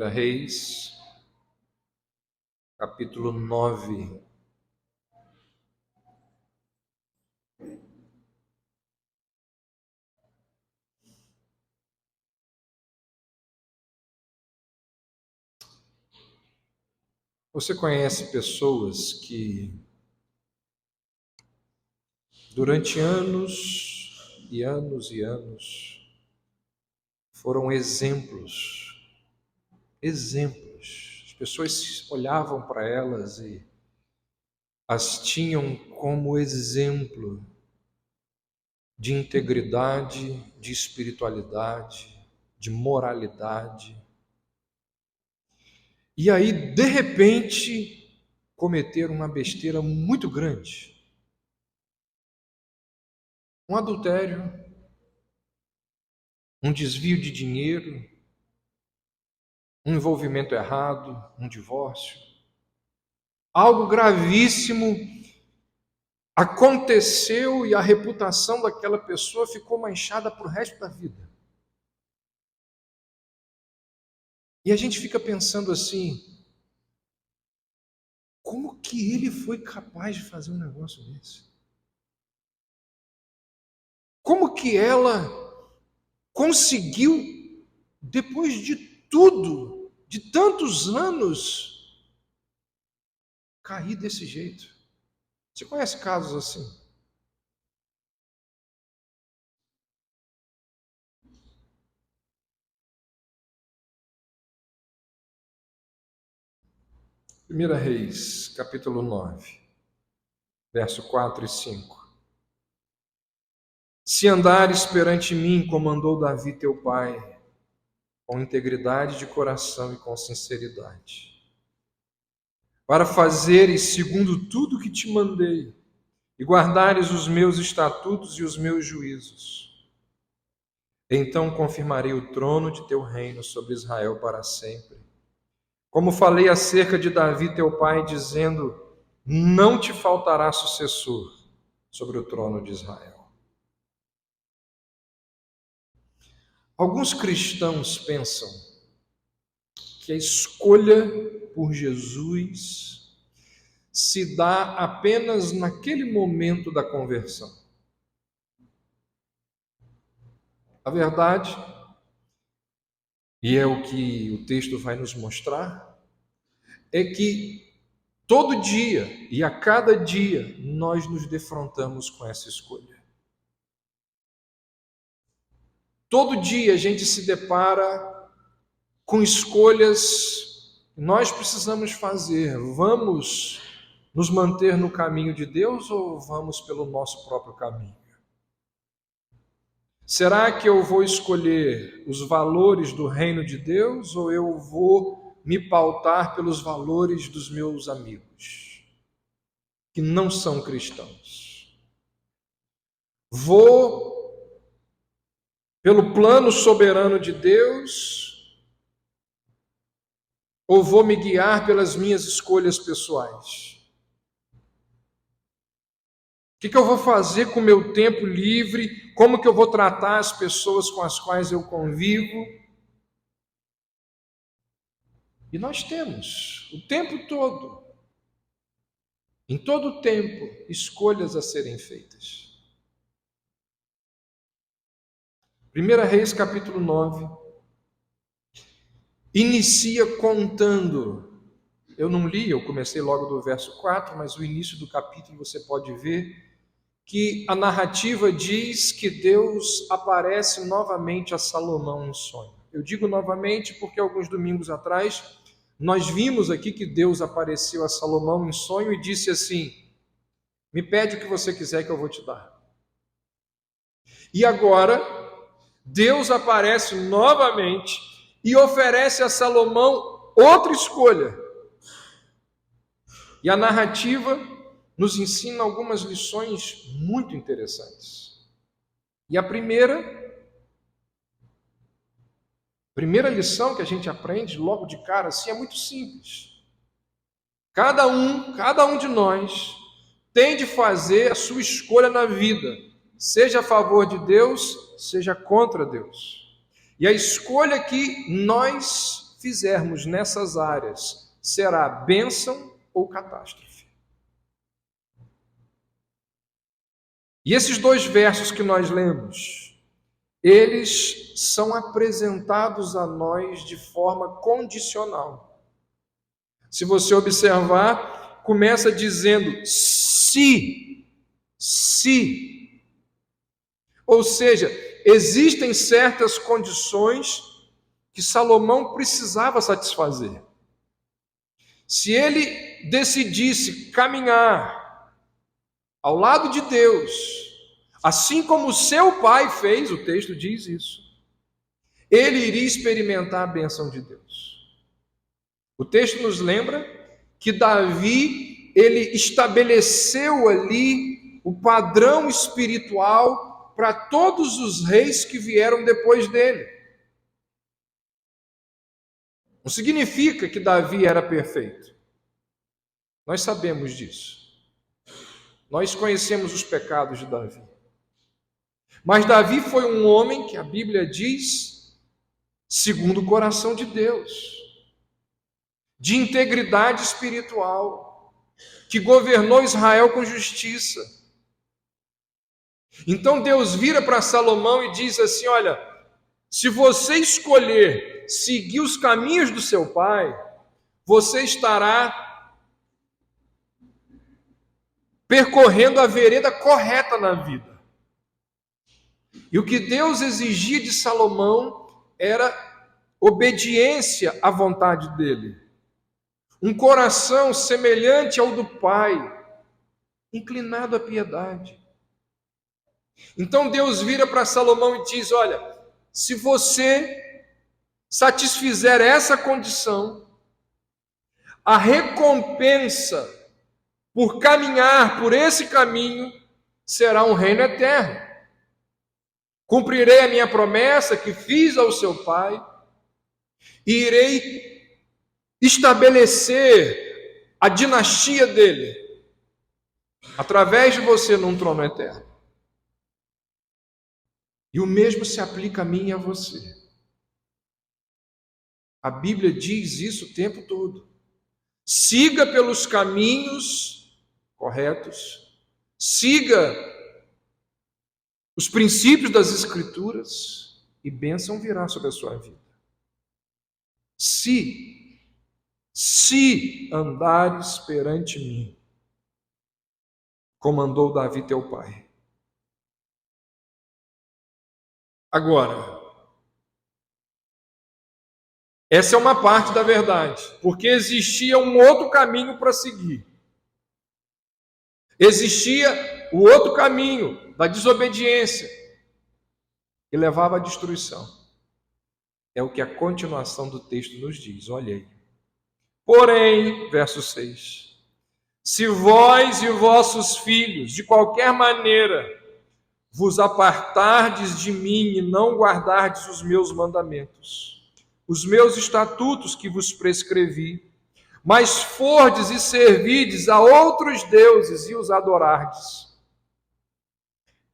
1 Reis, capítulo 9. Você conhece pessoas que durante anos e anos e anos foram exemplos. As pessoas olhavam para elas e as tinham como exemplo de integridade, de espiritualidade, de moralidade. E aí, de repente, cometeram uma besteira muito grande. Um adultério, um desvio de dinheiro, um envolvimento errado, um divórcio. Algo gravíssimo aconteceu e a reputação daquela pessoa ficou manchada para o resto da vida. E a gente fica pensando assim, como que ele foi capaz de fazer um negócio desse? Como que ela conseguiu, depois de tudo, de tantos anos, cair desse jeito? Você conhece casos assim? Primeira Reis, capítulo 9, verso 4 e 5. Se andares perante mim, como andou Davi teu pai, com integridade de coração e com sinceridade, para fazeres segundo tudo que te mandei, e guardares os meus estatutos e os meus juízos, então confirmarei o trono de teu reino sobre Israel para sempre. Como falei acerca de Davi teu pai, dizendo, não te faltará sucessor sobre o trono de Israel. Alguns cristãos pensam que a escolha por Jesus se dá apenas naquele momento da conversão. A verdade, e é o que o texto vai nos mostrar, é que todo dia e a cada dia nós nos defrontamos com essa escolha. Todo dia a gente se depara com escolhas que nós precisamos fazer. Vamos nos manter no caminho de Deus ou vamos pelo nosso próprio caminho? Será que eu vou escolher os valores do reino de Deus ou eu vou me pautar pelos valores dos meus amigos, que não são cristãos? Vou pelo plano soberano de Deus ou vou me guiar pelas minhas escolhas pessoais? O que eu vou fazer com o meu tempo livre? Como que eu vou tratar as pessoas com as quais eu convivo? E nós temos o tempo todo, em todo o tempo, escolhas a serem feitas. 1 Reis capítulo 9 inicia contando. Eu não li, eu comecei logo do verso 4, mas o início do capítulo você pode ver que a narrativa diz que Deus aparece novamente a Salomão em sonho. Eu digo novamente porque alguns domingos atrás nós vimos aqui que Deus apareceu a Salomão em sonho e disse assim: me pede o que você quiser que eu vou te dar. E agora Deus aparece novamente e oferece a Salomão outra escolha. E a narrativa nos ensina algumas lições muito interessantes. E a primeira lição que a gente aprende logo de cara assim é muito simples. Cada um de nós tem de fazer a sua escolha na vida, seja a favor de Deus, seja contra Deus. E a escolha que nós fizermos nessas áreas será bênção ou catástrofe. E esses dois versos que nós lemos, eles são apresentados a nós de forma condicional. Se você observar, começa dizendo se. Ou seja, existem certas condições que Salomão precisava satisfazer. Se ele decidisse caminhar ao lado de Deus, assim como seu pai fez, o texto diz isso, ele iria experimentar a bênção de Deus. O texto nos lembra que Davi, ele estabeleceu ali o padrão espiritual para todos os reis que vieram depois dele. Não significa que Davi era perfeito. Nós sabemos disso. Nós conhecemos os pecados de Davi. Mas Davi foi um homem que a Bíblia diz, segundo o coração de Deus, de integridade espiritual, que governou Israel com justiça. Então Deus vira para Salomão e diz assim: olha, se você escolher seguir os caminhos do seu pai, você estará percorrendo a vereda correta na vida. E o que Deus exigia de Salomão era obediência à vontade dele. Um coração semelhante ao do pai, inclinado à piedade. Então Deus vira para Salomão e diz: olha, se você satisfizer essa condição, a recompensa por caminhar por esse caminho será um reino eterno. Cumprirei a minha promessa que fiz ao seu pai e irei estabelecer a dinastia dele através de você num trono eterno. E o mesmo se aplica a mim e a você. A Bíblia diz isso o tempo todo. Siga pelos caminhos corretos, siga os princípios das Escrituras e bênção virá sobre a sua vida. Se andares perante mim, como andou Davi teu pai. Agora, essa é uma parte da verdade, porque existia um outro caminho para seguir. Existia o outro caminho da desobediência, que levava à destruição. É o que a continuação do texto nos diz, olha aí. Porém, verso 6, se vós e vossos filhos, de qualquer maneira, vos apartardes de mim e não guardardes os meus mandamentos, os meus estatutos que vos prescrevi, mas fordes e servides a outros deuses e os adorardes,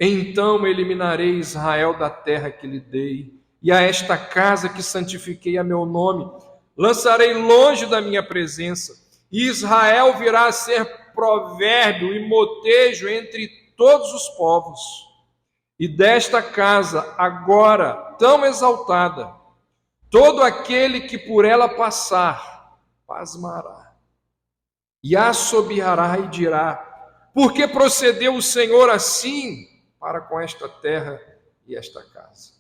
então eliminarei Israel da terra que lhe dei, e a esta casa que santifiquei a meu nome, lançarei longe da minha presença, e Israel virá a ser provérbio e motejo entre todos os povos. E desta casa, agora tão exaltada, todo aquele que por ela passar, pasmará, e assobiará e dirá: por que procedeu o Senhor assim para com esta terra e esta casa?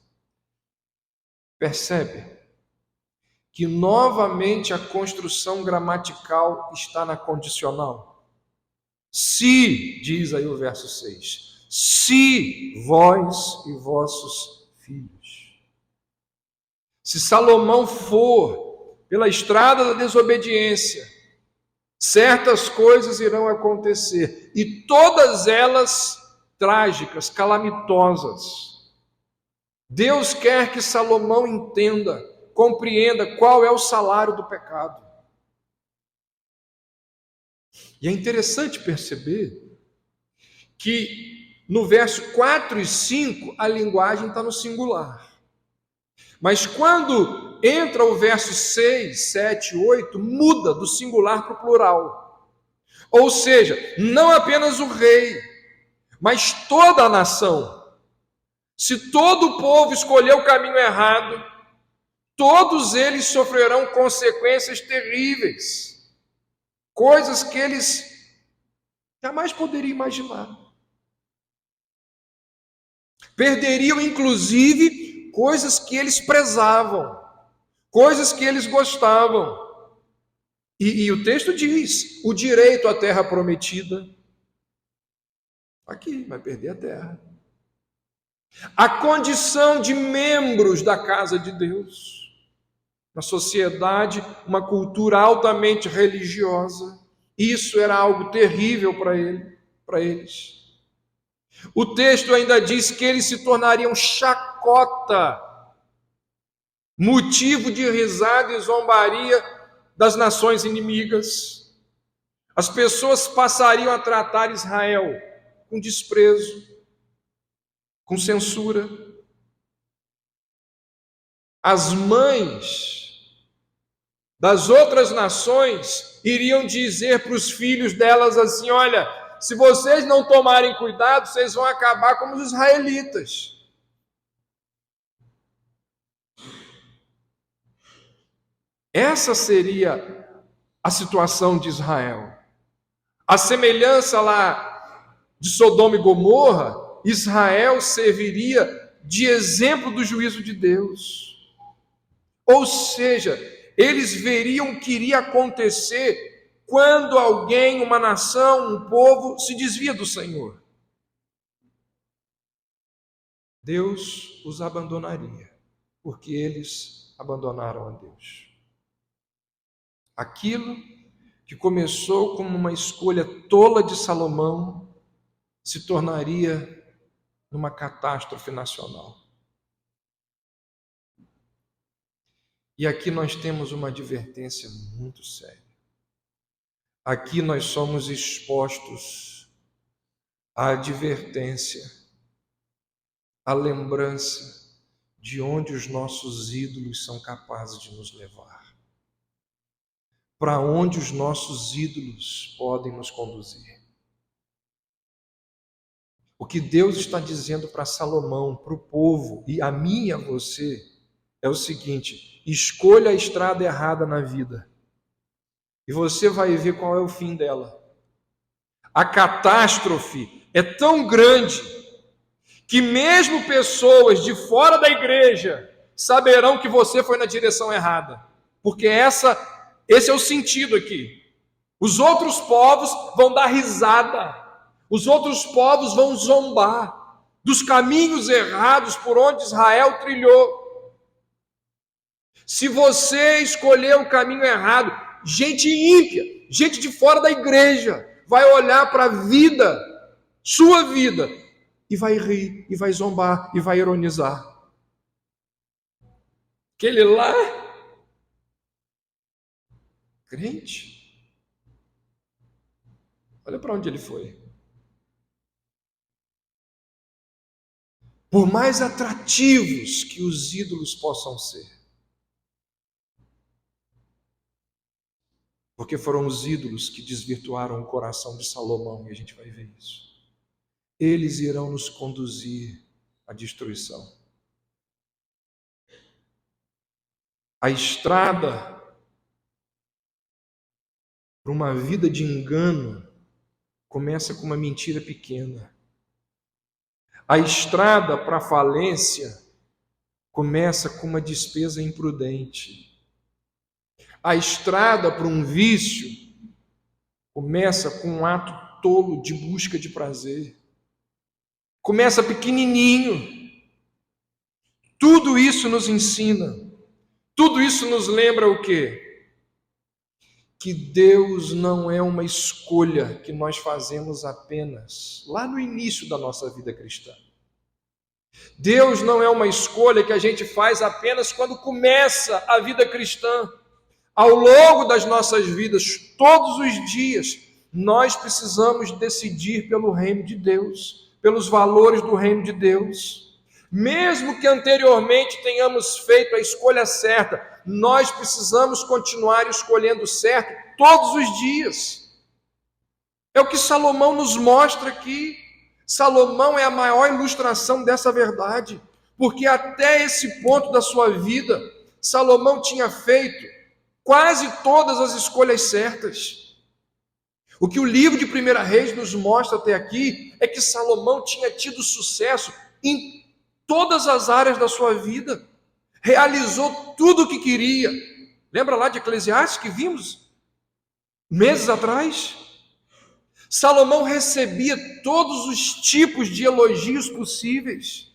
Percebe que novamente a construção gramatical está na condicional. Se, diz aí o verso 6, se vós e vossos filhos. Se Salomão for pela estrada da desobediência, certas coisas irão acontecer, e todas elas trágicas, calamitosas. Deus quer que Salomão entenda, compreenda qual é o salário do pecado. E é interessante perceber que no verso 4 e 5 a linguagem está no singular. Mas quando entra o verso 6, 7, 8, muda do singular para o plural. Ou seja, não apenas o rei, mas toda a nação. Se todo o povo escolher o caminho errado, todos eles sofrerão consequências terríveis, coisas que eles jamais poderiam imaginar. Perderiam, inclusive, coisas que eles prezavam, coisas que eles gostavam. E o texto diz: o direito à terra prometida. Aqui, vai perder a terra. A condição de membros da casa de Deus. Na sociedade, uma cultura altamente religiosa. Isso era algo terrível para eles. O texto ainda diz que eles se tornariam chacota, motivo de risada e zombaria das nações inimigas. As pessoas passariam a tratar Israel com desprezo, com censura. As mães das outras nações iriam dizer para os filhos delas assim: olha, se vocês não tomarem cuidado, vocês vão acabar como os israelitas. Essa seria a situação de Israel. A semelhança lá de Sodoma e Gomorra, Israel serviria de exemplo do juízo de Deus. Ou seja, eles veriam o que iria acontecer quando alguém, uma nação, um povo, se desvia do Senhor. Deus os abandonaria, porque eles abandonaram a Deus. Aquilo que começou como uma escolha tola de Salomão se tornaria numa catástrofe nacional. E aqui nós temos uma advertência muito séria. Aqui nós somos expostos à advertência, à lembrança de onde os nossos ídolos são capazes de nos levar. Para onde os nossos ídolos podem nos conduzir. O que Deus está dizendo para Salomão, para o povo, e a mim e a você, é o seguinte: escolha a estrada errada na vida, e você vai ver qual é o fim dela. A catástrofe é tão grande, que mesmo pessoas de fora da igreja saberão que você foi na direção errada, porque esse é o sentido aqui. Os outros povos vão dar risada, os outros povos vão zombar dos caminhos errados por onde Israel trilhou. Se você escolher o caminho errado, gente ímpia, gente de fora da igreja, vai olhar para a vida, sua vida, e vai rir, e vai zombar, e vai ironizar. Aquele lá, crente, olha para onde ele foi. Por mais atrativos que os ídolos possam ser, porque foram os ídolos que desvirtuaram o coração de Salomão, e a gente vai ver isso. Eles irão nos conduzir à destruição. A estrada para uma vida de engano começa com uma mentira pequena. A estrada para a falência começa com uma despesa imprudente. A estrada para um vício começa com um ato tolo de busca de prazer. Começa pequenininho. Tudo isso nos ensina. Tudo isso nos lembra o quê? Que Deus não é uma escolha que nós fazemos apenas lá no início da nossa vida cristã. Deus não é uma escolha que a gente faz apenas quando começa a vida cristã. Ao longo das nossas vidas, todos os dias, nós precisamos decidir pelo reino de Deus, pelos valores do reino de Deus. Mesmo que anteriormente tenhamos feito a escolha certa, nós precisamos continuar escolhendo certo todos os dias. É o que Salomão nos mostra aqui. Salomão é a maior ilustração dessa verdade, porque até esse ponto da sua vida, Salomão tinha feito quase todas as escolhas certas. O que o livro de 1 Reis nos mostra até aqui é que Salomão tinha tido sucesso em todas as áreas da sua vida, realizou tudo o que queria. Lembra lá de Eclesiastes que vimos meses atrás? Salomão recebia todos os tipos de elogios possíveis.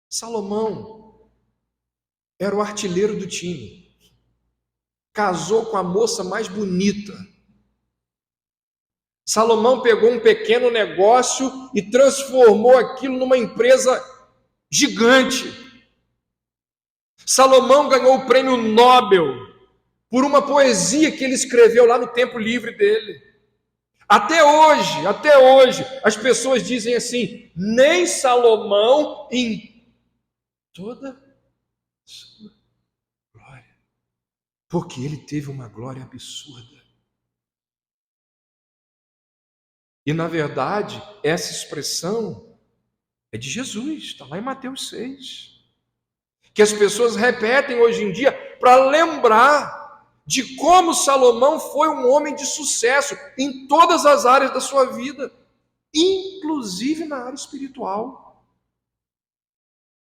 Salomão era o artilheiro do time. Casou com a moça mais bonita. Salomão pegou um pequeno negócio e transformou aquilo numa empresa gigante. Salomão ganhou o prêmio Nobel por uma poesia que ele escreveu lá no tempo livre dele. Até hoje, as pessoas dizem assim: nem Salomão em toda sua glória, porque ele teve uma glória absurda. E na verdade, essa expressão é de Jesus, está lá em Mateus 6, que as pessoas repetem hoje em dia para lembrar de como Salomão foi um homem de sucesso em todas as áreas da sua vida, inclusive na área espiritual.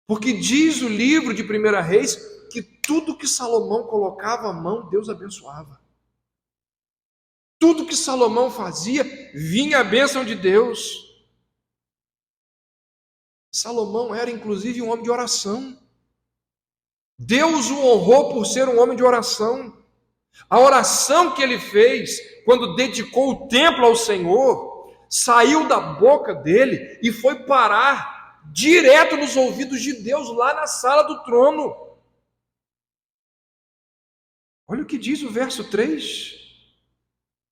Porque diz o livro de 1 Reis que tudo que Salomão colocava à mão, Deus abençoava. Tudo que Salomão fazia, vinha a bênção de Deus. Salomão era inclusive um homem de oração. Deus o honrou por ser um homem de oração. A oração que ele fez, quando dedicou o templo ao Senhor, saiu da boca dele e foi parar direto nos ouvidos de Deus, lá na sala do trono. Olha o que diz o verso 3.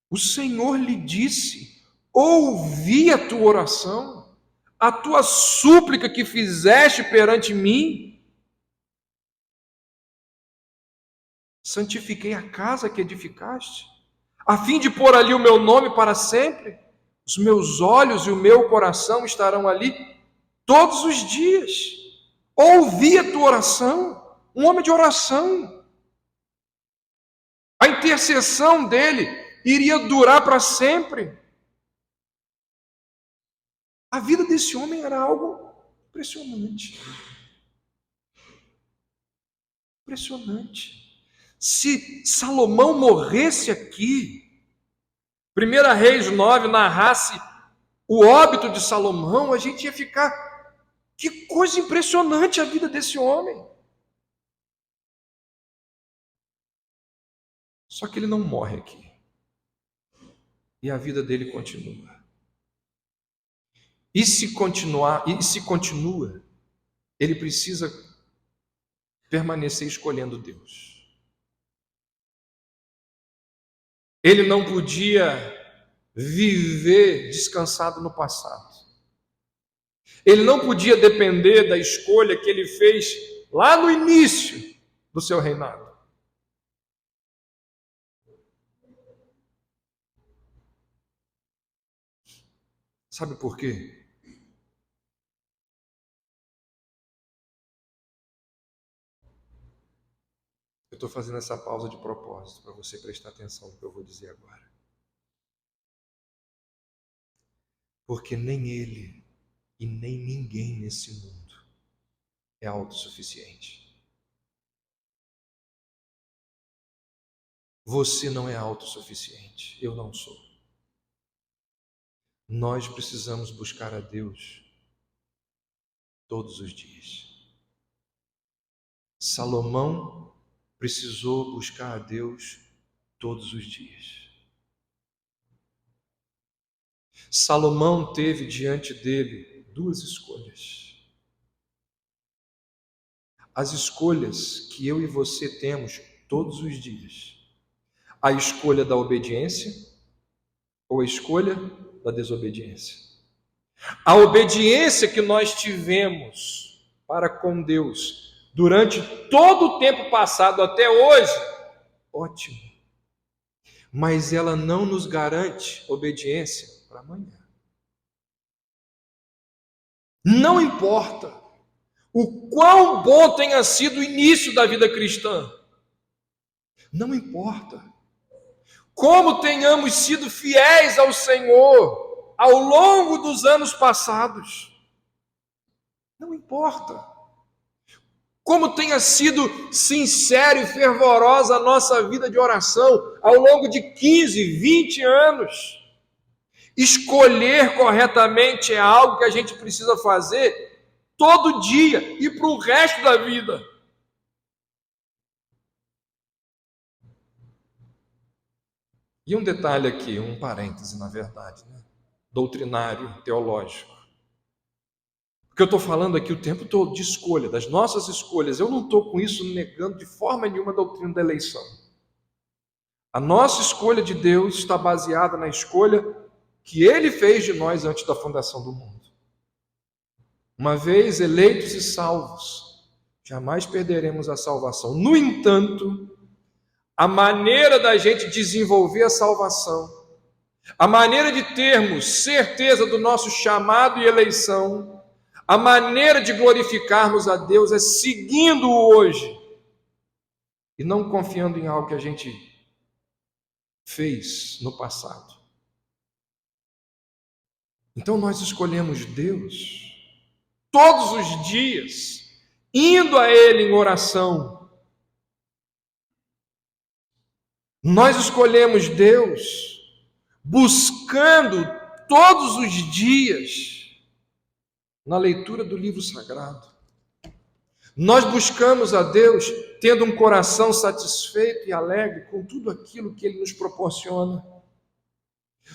O Senhor lhe disse: ouvi a tua oração, a tua súplica que fizeste perante mim. Santifiquei a casa que edificaste, a fim de pôr ali o meu nome para sempre. Os meus olhos e o meu coração estarão ali todos os dias. Ouvi a tua oração, um homem de oração. A intercessão dele iria durar para sempre. A vida desse homem era algo impressionante. Impressionante. Se Salomão morresse aqui, 1 Reis 9 narrasse o óbito de Salomão, a gente ia ficar: que coisa impressionante a vida desse homem. Só que ele não morre aqui. E a vida dele continua. E se continua, ele precisa permanecer escolhendo Deus. Ele não podia viver descansado no passado. Ele não podia depender da escolha que ele fez lá no início do seu reinado. Sabe por quê? Eu estou fazendo essa pausa de propósito para você prestar atenção no que eu vou dizer agora. Porque nem ele e nem ninguém nesse mundo é autossuficiente. Você não é autossuficiente, eu não sou. Nós precisamos buscar a Deus todos os dias. Salomão precisou buscar a Deus todos os dias. Salomão teve diante dele duas escolhas. As escolhas que eu e você temos todos os dias. A escolha da obediência ou a escolha da desobediência. A obediência que nós tivemos para com Deus durante todo o tempo passado até hoje, ótimo. Mas ela não nos garante obediência para amanhã. Não importa o quão bom tenha sido o início da vida cristã, não importa como tenhamos sido fiéis ao Senhor ao longo dos anos passados, não importa como tenha sido sincera e fervorosa a nossa vida de oração ao longo de 15, 20 anos. Escolher corretamente é algo que a gente precisa fazer todo dia e para o resto da vida. E um detalhe aqui, um parêntese, na verdade, né? Doutrinário, teológico. Porque eu estou falando aqui o tempo todo de escolha, das nossas escolhas. Eu não estou com isso negando de forma nenhuma a doutrina da eleição. A nossa escolha de Deus está baseada na escolha que Ele fez de nós antes da fundação do mundo. Uma vez eleitos e salvos, jamais perderemos a salvação. No entanto, a maneira da gente desenvolver a salvação, a maneira de termos certeza do nosso chamado e eleição, a maneira de glorificarmos a Deus é seguindo-o hoje e não confiando em algo que a gente fez no passado. Então nós escolhemos Deus todos os dias, indo a Ele em oração. Nós escolhemos Deus buscando todos os dias na leitura do livro sagrado. Nós buscamos a Deus tendo um coração satisfeito e alegre com tudo aquilo que Ele nos proporciona.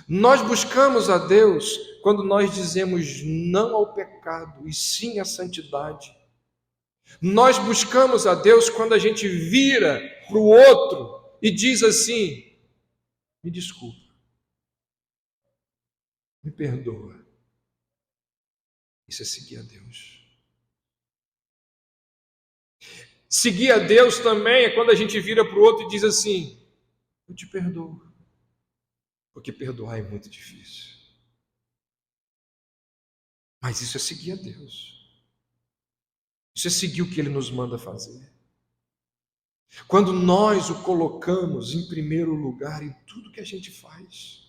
Nós buscamos a Deus quando nós dizemos não ao pecado e sim à santidade. Nós buscamos a Deus quando a gente vira para o outro e diz assim: me desculpa, me perdoa. Isso é seguir a Deus. Seguir a Deus também é quando a gente vira para o outro e diz assim: eu te perdoo. Porque perdoar é muito difícil. Mas isso é seguir a Deus. Isso é seguir o que Ele nos manda fazer. Quando nós o colocamos em primeiro lugar em tudo que a gente faz.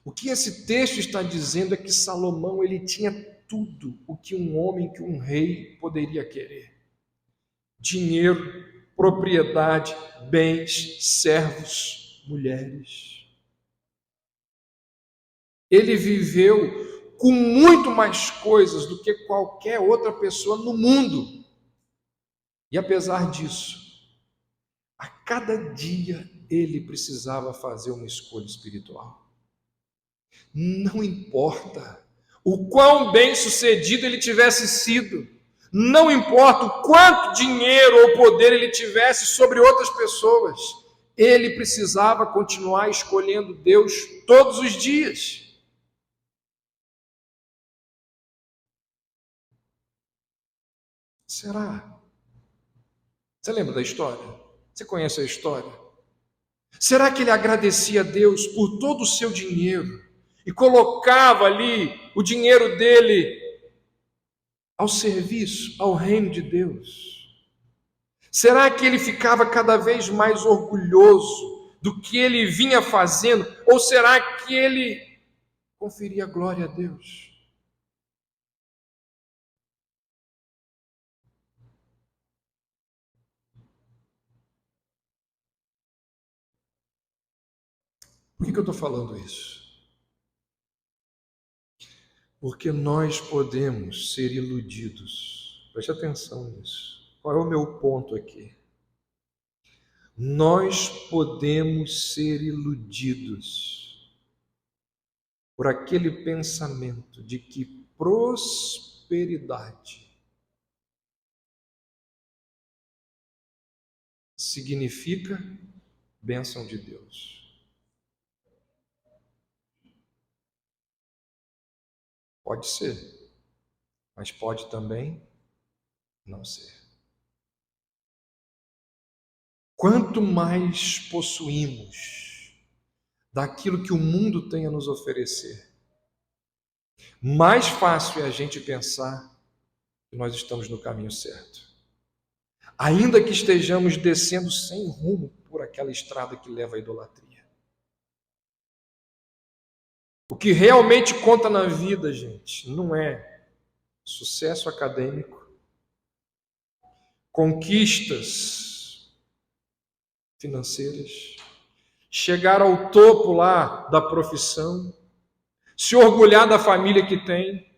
O que esse texto está dizendo é que Salomão ele tinha tudo o que um homem, que um rei poderia querer: dinheiro, propriedade, bens, servos, mulheres. Ele viveu com muito mais coisas do que qualquer outra pessoa no mundo. E apesar disso, a cada dia ele precisava fazer uma escolha espiritual. Não importa o quão bem-sucedido ele tivesse sido, não importa o quanto dinheiro ou poder ele tivesse sobre outras pessoas, ele precisava continuar escolhendo Deus todos os dias. Será? Você lembra da história? Você conhece a história? Será que ele agradecia a Deus por todo o seu dinheiro e colocava ali o dinheiro dele ao serviço, ao reino de Deus? Será que ele ficava cada vez mais orgulhoso do que ele vinha fazendo? Ou será que ele conferia glória a Deus? Por que eu estou falando isso? Porque nós podemos ser iludidos. Preste atenção nisso. Qual é o meu ponto aqui? Nós podemos ser iludidos por aquele pensamento de que prosperidade significa bênção de Deus. Pode ser, mas pode também não ser. Quanto mais possuímos daquilo que o mundo tem a nos oferecer, mais fácil é a gente pensar que nós estamos no caminho certo. Ainda que estejamos descendo sem rumo por aquela estrada que leva à idolatria. O que realmente conta na vida, gente, não é sucesso acadêmico, conquistas financeiras, chegar ao topo lá da profissão, se orgulhar da família que tem.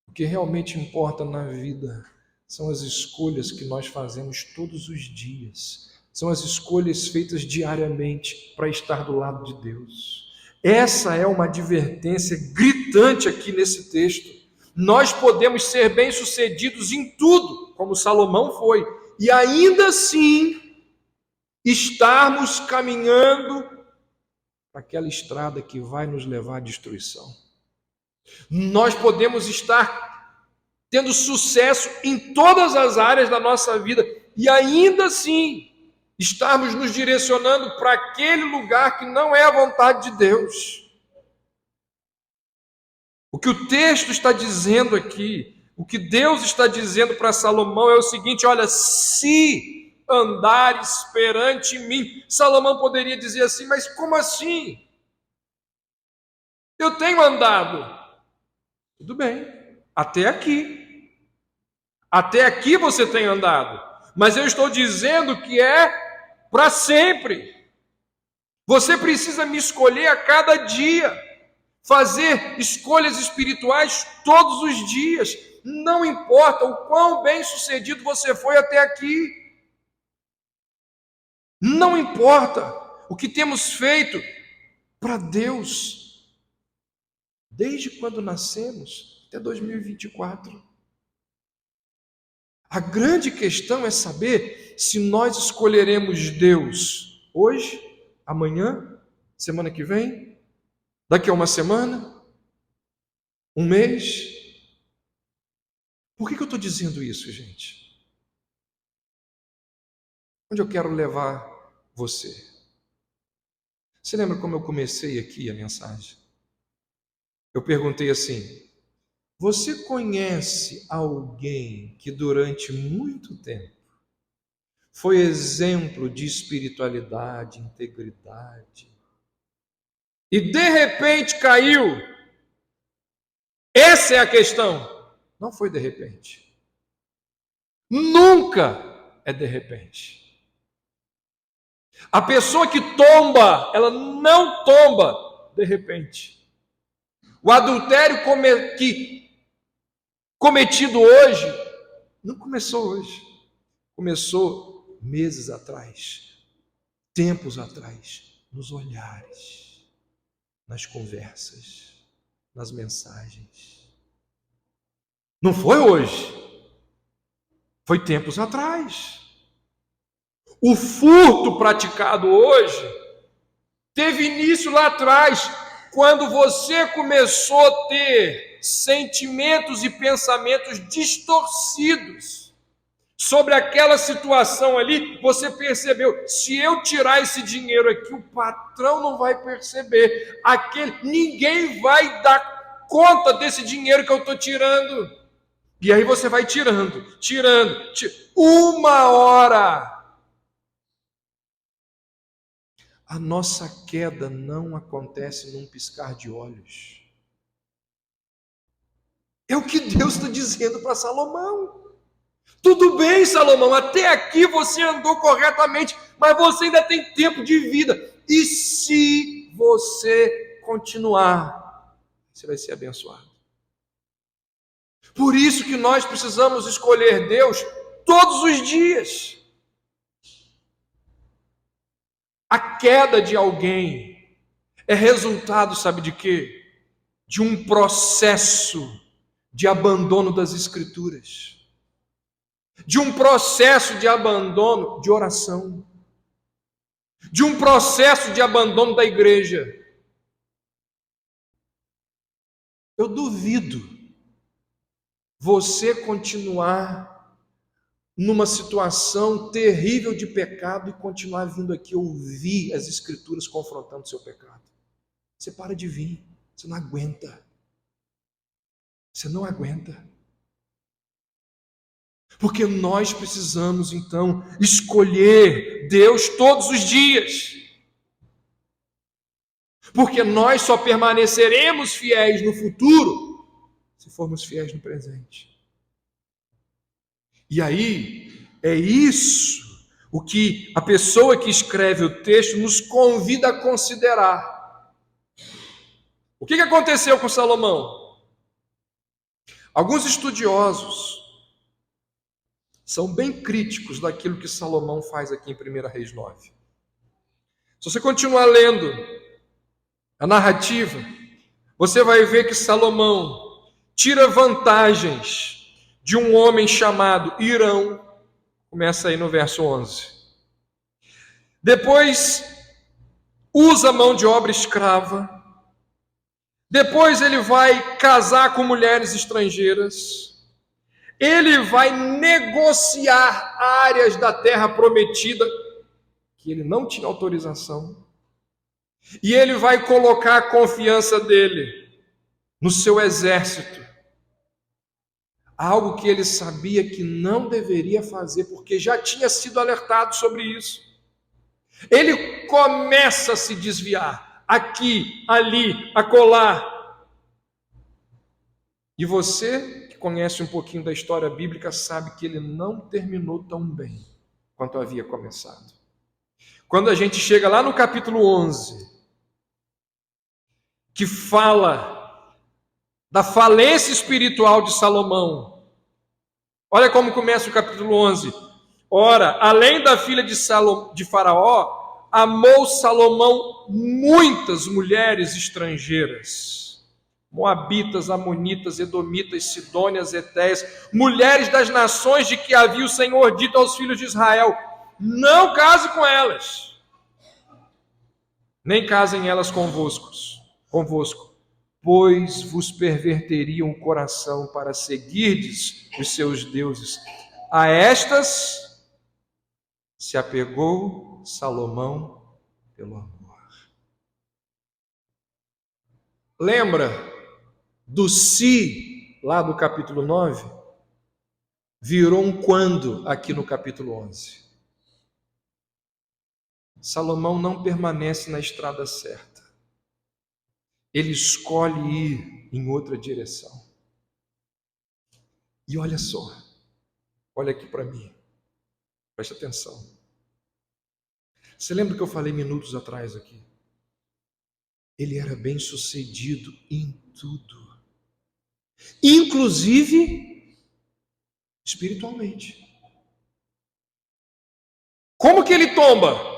O que realmente importa na vida são as escolhas que nós fazemos todos os dias. São as escolhas feitas diariamente para estar do lado de Deus. Essa é uma advertência gritante aqui nesse texto. Nós podemos ser bem-sucedidos em tudo, como Salomão foi, e ainda assim estarmos caminhando para aquela estrada que vai nos levar à destruição. Nós podemos estar tendo sucesso em todas as áreas da nossa vida e ainda assim estarmos nos direcionando para aquele lugar que não é a vontade de Deus. O que o texto está dizendo aqui, o que Deus está dizendo para Salomão é o seguinte: olha, se andares perante mim. Salomão poderia dizer assim, mas como assim? Eu tenho andado. Tudo bem, até aqui. Até aqui você tem andado. Mas eu estou dizendo que é para sempre. Você precisa me escolher a cada dia. Fazer escolhas espirituais todos os dias. Não importa o quão bem-sucedido você foi até aqui. Não importa o que temos feito para Deus. Desde quando nascemos até 2024. A grande questão é saber se nós escolheremos Deus hoje, amanhã, semana que vem, daqui a uma semana, um mês. Por que eu estou dizendo isso, gente? Onde eu quero levar você? Você lembra como eu comecei aqui a mensagem? Eu perguntei assim: você conhece alguém que durante muito tempo foi exemplo de espiritualidade, integridade, e de repente caiu? Essa é a questão. Não foi de repente. Nunca é de repente. A pessoa que tomba, ela não tomba de repente. O adultério cometido hoje, não começou hoje. Começou meses atrás, tempos atrás, nos olhares, nas conversas, nas mensagens. Não foi hoje, foi tempos atrás. O furto praticado hoje teve início lá atrás, quando você começou a ter sentimentos e pensamentos distorcidos sobre aquela situação ali. Você percebeu, se eu tirar esse dinheiro aqui, o patrão não vai perceber, ninguém vai dar conta desse dinheiro que eu estou tirando. E aí você vai tirando. Uma hora. A nossa queda não acontece num piscar de olhos. É o que Deus está dizendo para Salomão. Tudo bem, Salomão, até aqui você andou corretamente, mas você ainda tem tempo de vida. E se você continuar, você vai ser abençoado. Por isso que nós precisamos escolher Deus todos os dias. A queda de alguém é resultado, sabe de quê? De um processo de abandono das Escrituras. De um processo de abandono de oração. De um processo de abandono da igreja. duvido você continuar numa situação terrível de pecado e continuar vindo aqui ouvir as Escrituras confrontando o seu pecado. Você para de vir, você não aguenta. Você não aguenta. Porque nós precisamos, então, escolher Deus todos os dias. Porque nós só permaneceremos fiéis no futuro se formos fiéis no presente. E aí, é isso o que a pessoa que escreve o texto nos convida a considerar. O que aconteceu com Salomão? Alguns estudiosos são bem críticos daquilo que Salomão faz aqui em 1 Reis 9. Se você continuar lendo a narrativa, você vai ver que Salomão tira vantagens de um homem chamado Hirão, começa aí no verso 11. Depois, usa mão de obra escrava. Depois ele vai casar com mulheres estrangeiras. Ele vai negociar áreas da terra prometida que ele não tinha autorização. E ele vai colocar a confiança dele no seu exército. Algo que ele sabia que não deveria fazer, porque já tinha sido alertado sobre isso. Ele começa a se desviar, aqui, ali, acolá. E você, que conhece um pouquinho da história bíblica, sabe que ele não terminou tão bem quanto havia começado. Quando a gente chega lá no capítulo 11, que fala da falência espiritual de Salomão. Olha como começa o capítulo 11. Ora, além da filha de Faraó, amou Salomão muitas mulheres estrangeiras, moabitas, amonitas, edomitas, sidônias, etéias, mulheres das nações de que havia o Senhor dito aos filhos de Israel: não case com elas, nem casem elas convosco, pois vos perverteriam o coração para seguirdes os seus deuses. A estas se apegou Salomão pelo amor. Lembra do se lá do capítulo 9? Virou um quando aqui no capítulo 11. Salomão não permanece na estrada certa. Ele escolhe ir em outra direção. E olha só, olha aqui para mim, preste atenção. Você lembra que eu falei minutos atrás aqui? Ele era bem sucedido em tudo, inclusive espiritualmente. Como que ele tomba?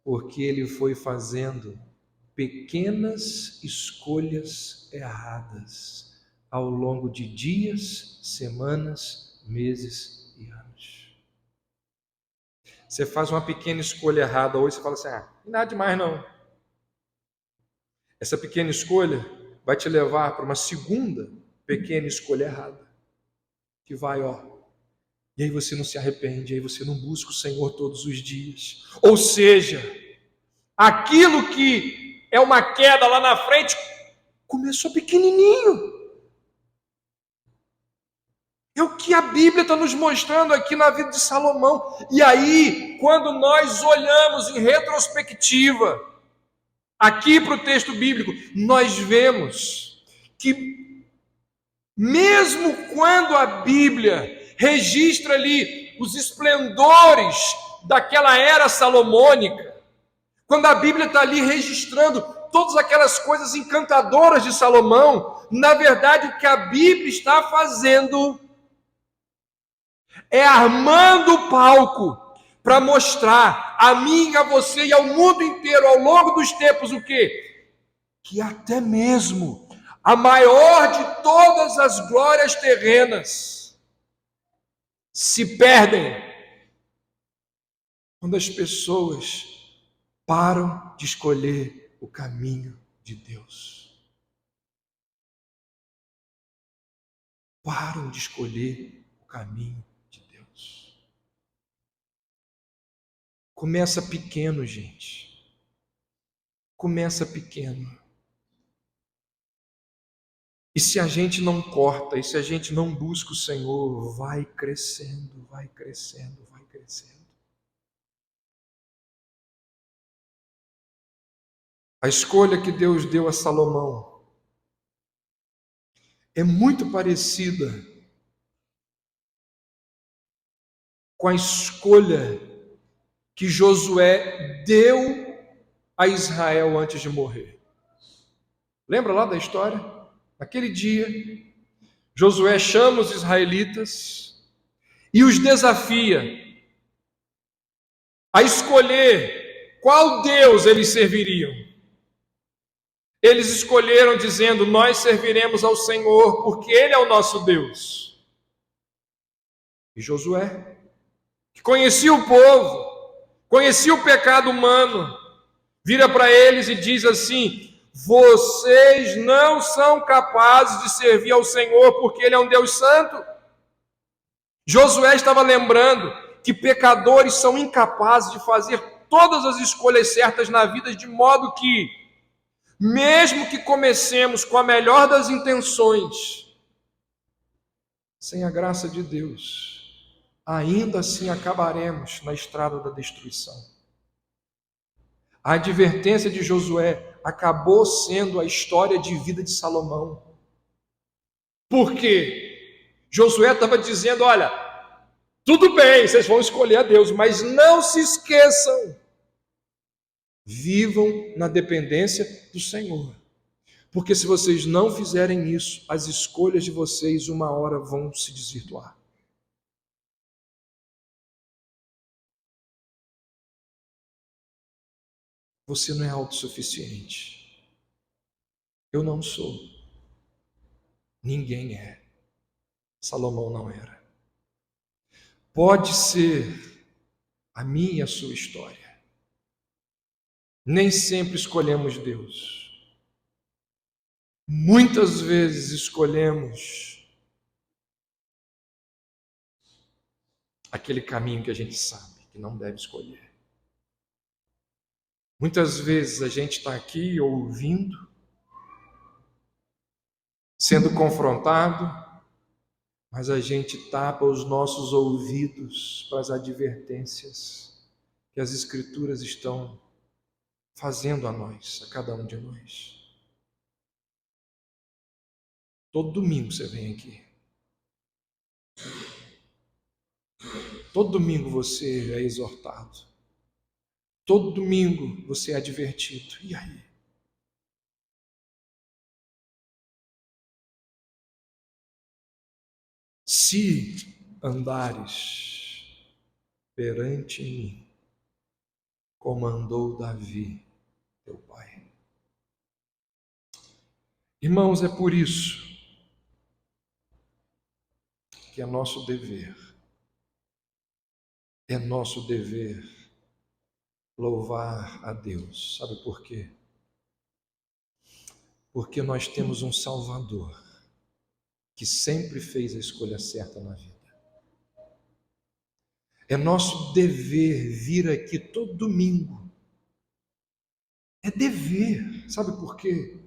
Porque ele foi fazendo pequenas escolhas erradas ao longo de dias, semanas, meses e anos. Você faz uma pequena escolha errada hoje, você fala assim: não nada demais não. Essa pequena escolha vai te levar para uma segunda pequena escolha errada, que vai, e aí você não se arrepende, aí você não busca o Senhor todos os dias. Ou seja, aquilo que é uma queda lá na frente, começou pequenininho. É o que a Bíblia está nos mostrando aqui na vida de Salomão. E aí, quando nós olhamos em retrospectiva, aqui para o texto bíblico, nós vemos que mesmo quando a Bíblia registra ali os esplendores daquela era salomônica, quando a Bíblia está ali registrando todas aquelas coisas encantadoras de Salomão, na verdade o que a Bíblia está fazendo é armando o palco para mostrar a mim, a você e ao mundo inteiro ao longo dos tempos o quê? Que até mesmo a maior de todas as glórias terrenas se perdem quando as pessoas param de escolher o caminho de Deus. Param de escolher o caminho de Deus. Começa pequeno, gente. Começa pequeno. E se a gente não corta, e se a gente não busca o Senhor, vai crescendo, vai crescendo, vai crescendo. A escolha que Deus deu a Salomão é muito parecida com a escolha que Josué deu a Israel antes de morrer. Lembra lá da história? Naquele dia, Josué chama os israelitas e os desafia a escolher qual Deus eles serviriam. Eles escolheram dizendo: nós serviremos ao Senhor, porque Ele é o nosso Deus. E Josué, que conhecia o povo, conhecia o pecado humano, vira para eles e diz assim: vocês não são capazes de servir ao Senhor, porque Ele é um Deus santo. Josué estava lembrando que pecadores são incapazes de fazer todas as escolhas certas na vida, de modo que, mesmo que comecemos com a melhor das intenções, sem a graça de Deus, ainda assim acabaremos na estrada da destruição. A advertência de Josué acabou sendo a história de vida de Salomão. Por quê? Josué estava dizendo: olha, tudo bem, vocês vão escolher a Deus, mas não se esqueçam, vivam na dependência do Senhor. Porque se vocês não fizerem isso, as escolhas de vocês uma hora vão se desvirtuar. Você não é autossuficiente. Eu não sou. Ninguém é. Salomão não era. Pode ser a minha e a sua história. Nem sempre escolhemos Deus. Muitas vezes escolhemos aquele caminho que a gente sabe que não deve escolher. Muitas vezes a gente está aqui ouvindo, sendo confrontado, mas a gente tapa os nossos ouvidos para as advertências que as Escrituras estão fazendo a nós, a cada um de nós. Todo domingo você vem aqui. Todo domingo você é exortado. Todo domingo você é advertido. E aí? Se andares perante mim, como andou Davi, teu pai. Irmãos, é por isso que é nosso dever louvar a Deus. Sabe por quê? Porque nós temos um Salvador que sempre fez a escolha certa na vida. É nosso dever vir aqui todo domingo. É dever. Sabe por quê?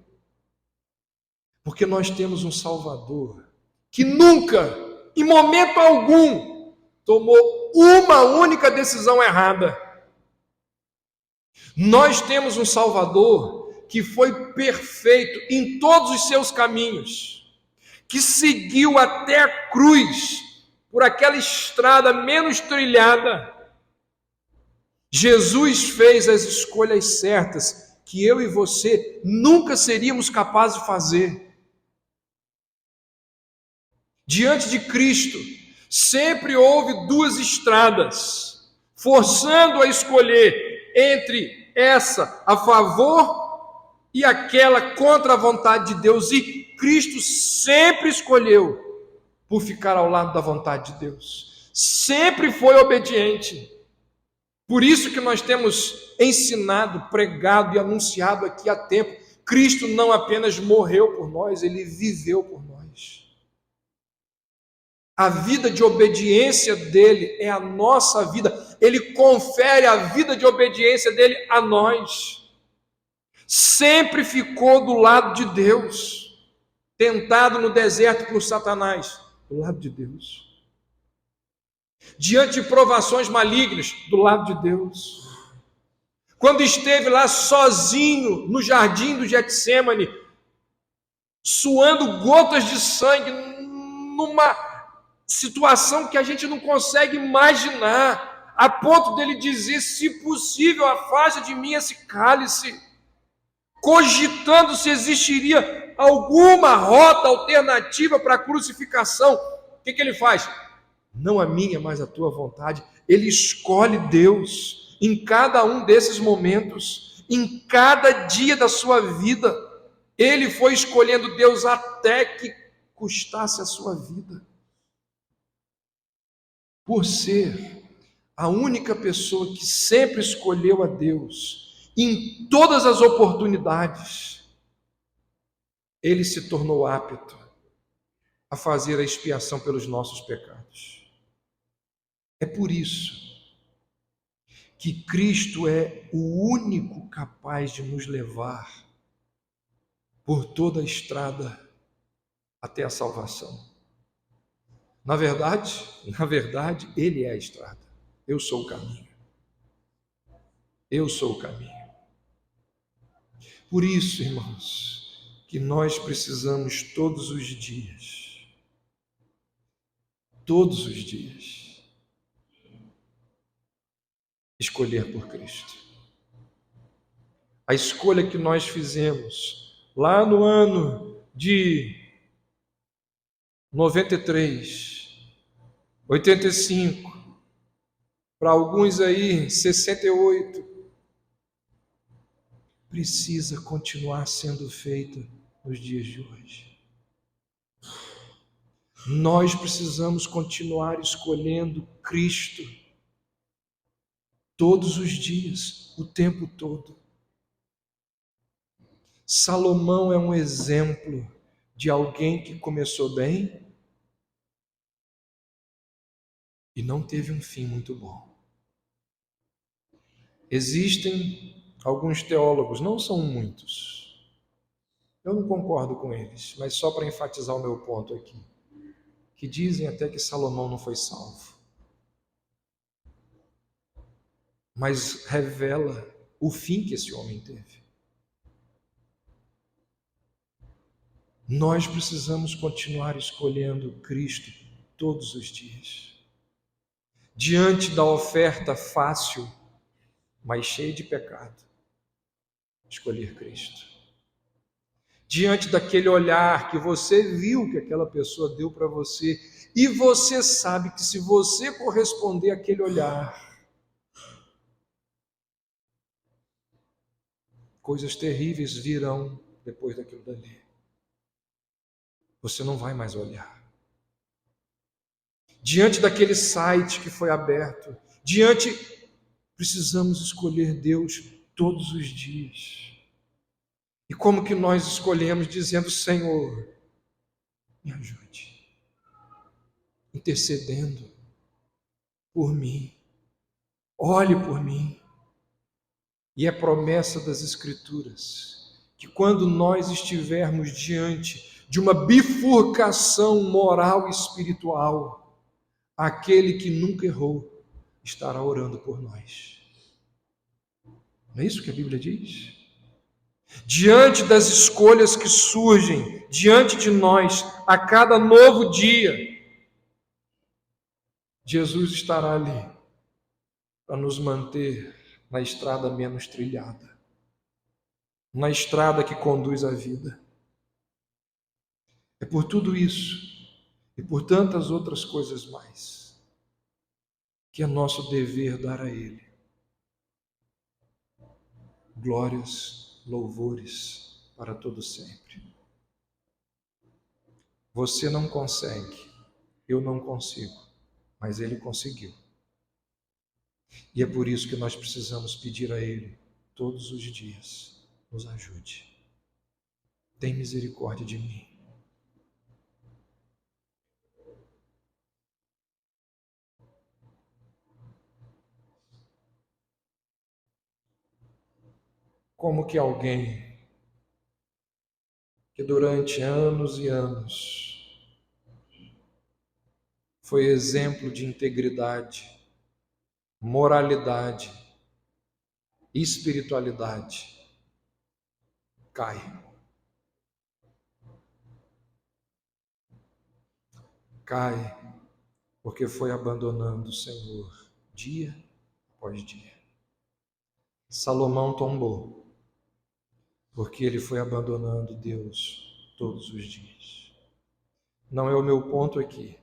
Porque nós temos um Salvador que nunca, em momento algum, tomou uma única decisão errada. Nós temos um Salvador que foi perfeito em todos os seus caminhos, que seguiu até a cruz por aquela estrada menos trilhada. Jesus fez as escolhas certas que eu e você nunca seríamos capazes de fazer. Diante de Cristo, sempre houve duas estradas, forçando a escolher entre essa a favor e aquela contra a vontade de Deus. E Cristo sempre escolheu por ficar ao lado da vontade de Deus. Sempre foi obediente. Por isso que nós temos ensinado, pregado e anunciado aqui há tempo Cristo não apenas morreu por nós, ele viveu por nós. A vida de obediência dele é a nossa vida. Ele confere a vida de obediência dele a nós. Sempre ficou do lado de Deus, tentado no deserto por Satanás, do lado de Deus. Diante de provações malignas, do lado de Deus. Quando esteve lá sozinho no jardim do Getsêmani, suando gotas de sangue, numa situação que a gente não consegue imaginar, a ponto dele dizer: se possível, afasta de mim esse cálice, cogitando se existiria alguma rota alternativa para a crucificação. O que ele faz? Não a minha, mas a tua vontade. Ele escolhe Deus em cada um desses momentos, em cada dia da sua vida. Ele foi escolhendo Deus até que custasse a sua vida. Por ser a única pessoa que sempre escolheu a Deus em todas as oportunidades, ele se tornou apto a fazer a expiação pelos nossos pecados. É por isso que Cristo é o único capaz de nos levar por toda a estrada até a salvação. Na verdade, Ele é a estrada. Eu sou o caminho. Eu sou o caminho. Por isso, irmãos, que nós precisamos todos os dias, escolher por Cristo. A escolha que nós fizemos lá no ano de 93, 85, para alguns aí 68, precisa continuar sendo feita nos dias de hoje. Nós precisamos continuar escolhendo Cristo todos os dias, o tempo todo. Salomão é um exemplo de alguém que começou bem e não teve um fim muito bom. Existem alguns teólogos, não são muitos, eu não concordo com eles, mas só para enfatizar o meu ponto aqui, que dizem até que Salomão não foi salvo, mas revela o fim que esse homem teve. Nós precisamos continuar escolhendo Cristo todos os dias. Diante da oferta fácil, mas cheia de pecado, escolher Cristo. Diante daquele olhar que você viu que aquela pessoa deu para você, e você sabe que se você corresponder àquele olhar, coisas terríveis virão depois daquilo dali. Você não vai mais olhar. Diante daquele site que foi aberto, precisamos escolher Deus todos os dias. E como que nós escolhemos? Dizendo: Senhor, me ajude, intercedendo por mim, olhe por mim. E é promessa das Escrituras que quando nós estivermos diante de uma bifurcação moral e espiritual, aquele que nunca errou estará orando por nós. Não é isso que a Bíblia diz? Diante das escolhas que surgem diante de nós a cada novo dia, Jesus estará ali para nos manter na estrada menos trilhada, na estrada que conduz à vida. É por tudo isso e por tantas outras coisas mais que é nosso dever dar a Ele glórias, louvores para todo sempre. Você não consegue, eu não consigo, mas Ele conseguiu. E é por isso que nós precisamos pedir a Ele todos os dias: nos ajude. tem misericórdia de mim. Como que alguém que durante anos e anos foi exemplo de integridade, moralidade, espiritualidade, cai. Cai porque foi abandonando o Senhor dia após dia. Salomão tombou porque ele foi abandonando Deus todos os dias. Não é o meu ponto aqui,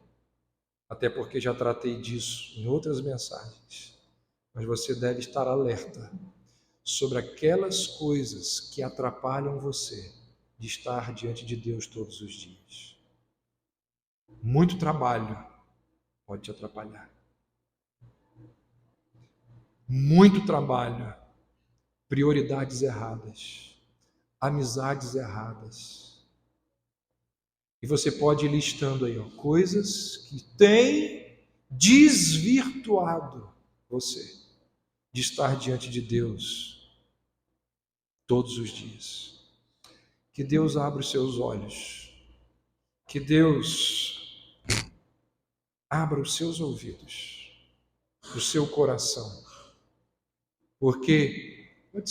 até porque já tratei disso em outras mensagens, mas você deve estar alerta sobre aquelas coisas que atrapalham você de estar diante de Deus todos os dias. Muito trabalho pode te atrapalhar. Muito trabalho, prioridades erradas, amizades erradas. E você pode ir listando aí, coisas que têm desvirtuado você de estar diante de Deus todos os dias. Que Deus abra os seus olhos, que Deus abra os seus ouvidos, o seu coração, porque pode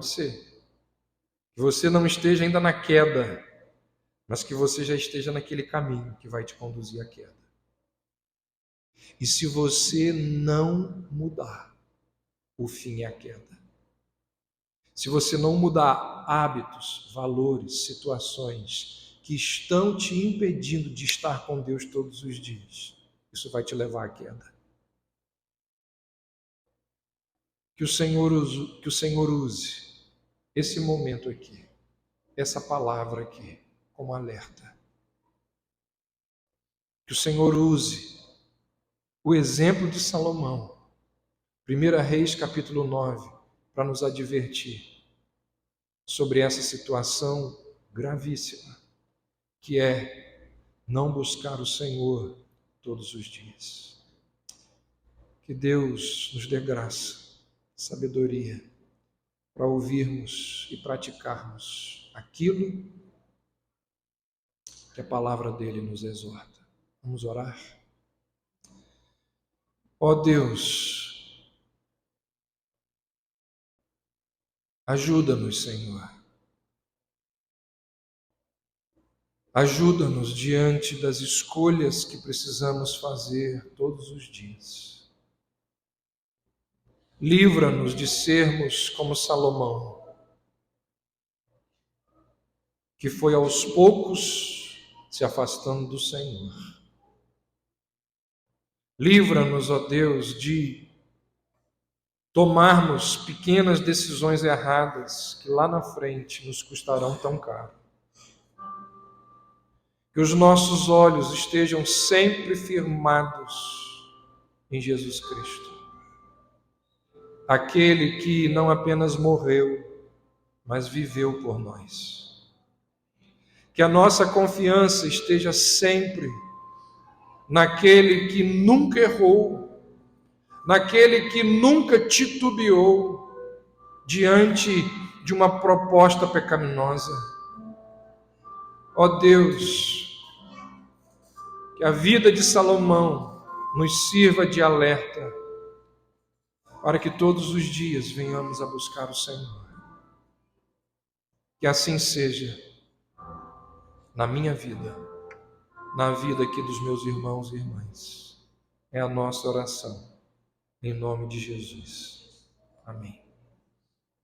ser que você não esteja ainda na queda, mas que você já esteja naquele caminho que vai te conduzir à queda. E se você não mudar, o fim é a queda. Se você não mudar hábitos, valores, situações que estão te impedindo de estar com Deus todos os dias, isso vai te levar à queda. Que o Senhor use esse momento aqui, essa palavra aqui, como alerta. Que o Senhor use o exemplo de Salomão, 1 Reis capítulo 9, para nos advertir sobre essa situação gravíssima, que é não buscar o Senhor todos os dias. Que Deus nos dê graça, sabedoria, para ouvirmos e praticarmos aquilo que a palavra dele nos exorta. Vamos orar? Ó Deus, ajuda-nos, Senhor. Ajuda-nos diante das escolhas que precisamos fazer todos os dias. Livra-nos de sermos como Salomão, que foi aos poucos se afastando do Senhor. Livra-nos, ó Deus, de tomarmos pequenas decisões erradas que lá na frente nos custarão tão caro. Que os nossos olhos estejam sempre firmados em Jesus Cristo, aquele que não apenas morreu, mas viveu por nós. Que a nossa confiança esteja sempre naquele que nunca errou, naquele que nunca titubeou diante de uma proposta pecaminosa. Ó Deus, que a vida de Salomão nos sirva de alerta para que todos os dias venhamos a buscar o Senhor. Que assim seja na minha vida, na vida aqui dos meus irmãos e irmãs. É a nossa oração, em nome de Jesus. Amém.